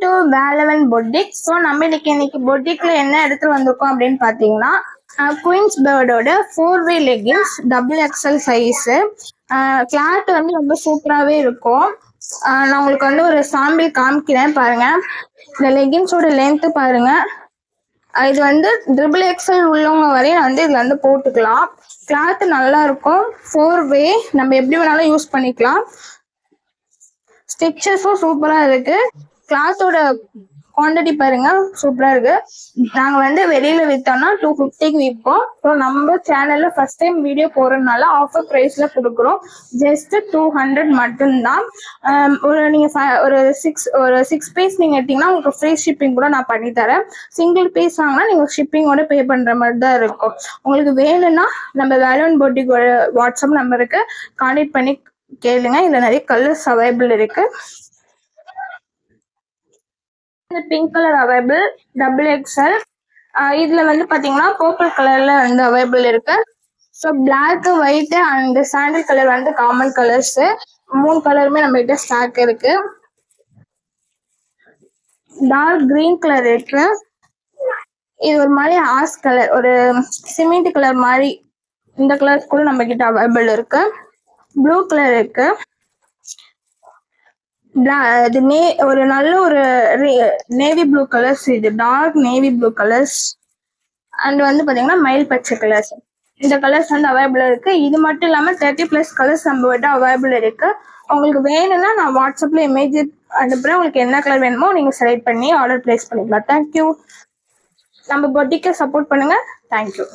To Velavan boutique. So நம்ம இன்னைக்கு பொட்டிக்ல என்ன எடுத்துட்டு வந்திருக்கோம் அப்படின்னு பார்த்தீங்கன்னா குயின்ஸ் பேர்டோட 4-way leggings XXL size. Cloth வந்து ரொம்ப சூப்பராகவே இருக்கும். நான் உங்களுக்கு வந்து ஒரு சாம்பிள் காமிக்கிறேன் பாருங்க. இந்த லெகின்ஸோட லென்த்து பாருங்க. இது வந்து XXL உள்ளவங்க வரையும் வந்து இதுல வந்து போட்டுக்கலாம். கிளாத் நல்லா இருக்கும். 4-way நம்ம எப்படி வேணாலும் யூஸ் பண்ணிக்கலாம். ஸ்டிச்சஸும் சூப்பரா இருக்கு. கிளாத்தோட குவான்டிட்டி பாருங்க சூப்பரா இருக்கு. நாங்க வந்து வெளியில வித்தோம்னா 250க்கு விற்போம். ஸோ நம்ம சேனல்ல ஃபர்ஸ்ட் டைம் வீடியோ போறதுனால ஆஃபர் பிரைஸ்ல கொடுக்குறோம். ஜஸ்ட் 200 மட்டும்தான். நீங்க ஒரு 6 பீஸ் நீங்க எடுத்தீங்கன்னா உங்களுக்கு ஃப்ரீ ஷிப்பிங் கூட நான் பண்ணி தரேன். சிங்கிள் பீஸ் வாங்கினா நீங்க ஷிப்பிங்கோட பே பண்ற மாதிரி தான் இருக்கும். உங்களுக்கு வேணும்னா நம்ம வேலவன் பொட்டிக் வாட்ஸ்அப் நம்பருக்கு கான்டாக்ட் பண்ணி கேளுங்க. இதுல நிறைய கலர்ஸ் அவைலபிள் இருக்கு. இந்த பிங்க் கலர் அவைலபிள் XXL. இதுல வந்து பாத்தீங்கன்னா பர்பிள் கலர்ல வந்து அவைலபிள் இருக்கு. So black, white and sandal colour வந்து காமன் கலர்ஸ். 3 கலருமே நம்ம கிட்ட ஸ்டாக் இருக்கு. டார்க் கிரீன் கலர் இருக்கு. இது ஒரு மாதிரி ஆஸ் கலர், ஒரு சிமெண்ட் கலர் மாதிரி. இந்த கலர்ஸ் கூட நம்ம கிட்ட அவைலபிள் இருக்கு. ப்ளூ கலர் இருக்கு. ஒரு நல்ல ஒரு நேவி ப்ளூ கலர்ஸ். இது dark navy blue colours and வந்து பாத்தீங்கன்னா மயில் பச்சை கலர்ஸ். இந்த கலர்ஸ் வந்து அவைலபிள் இருக்கு. இது மட்டும் இல்லாம 30+ கலர்ஸ் நம்ம கிட்ட அவைலபிள் இருக்கு. உங்களுக்கு வேணும்னா நான் வாட்ஸ்அப்ல இமேஜ் அனுப்புறேன். உங்களுக்கு என்ன கலர் வேணுமோ நீங்க செலக்ட் பண்ணி ஆர்டர் பிளேஸ் பண்ணிக்கலாம். தேங்க்யூ. நம்ம பொட்டிக்கை சப்போர்ட் பண்ணுங்க. தேங்க்யூ.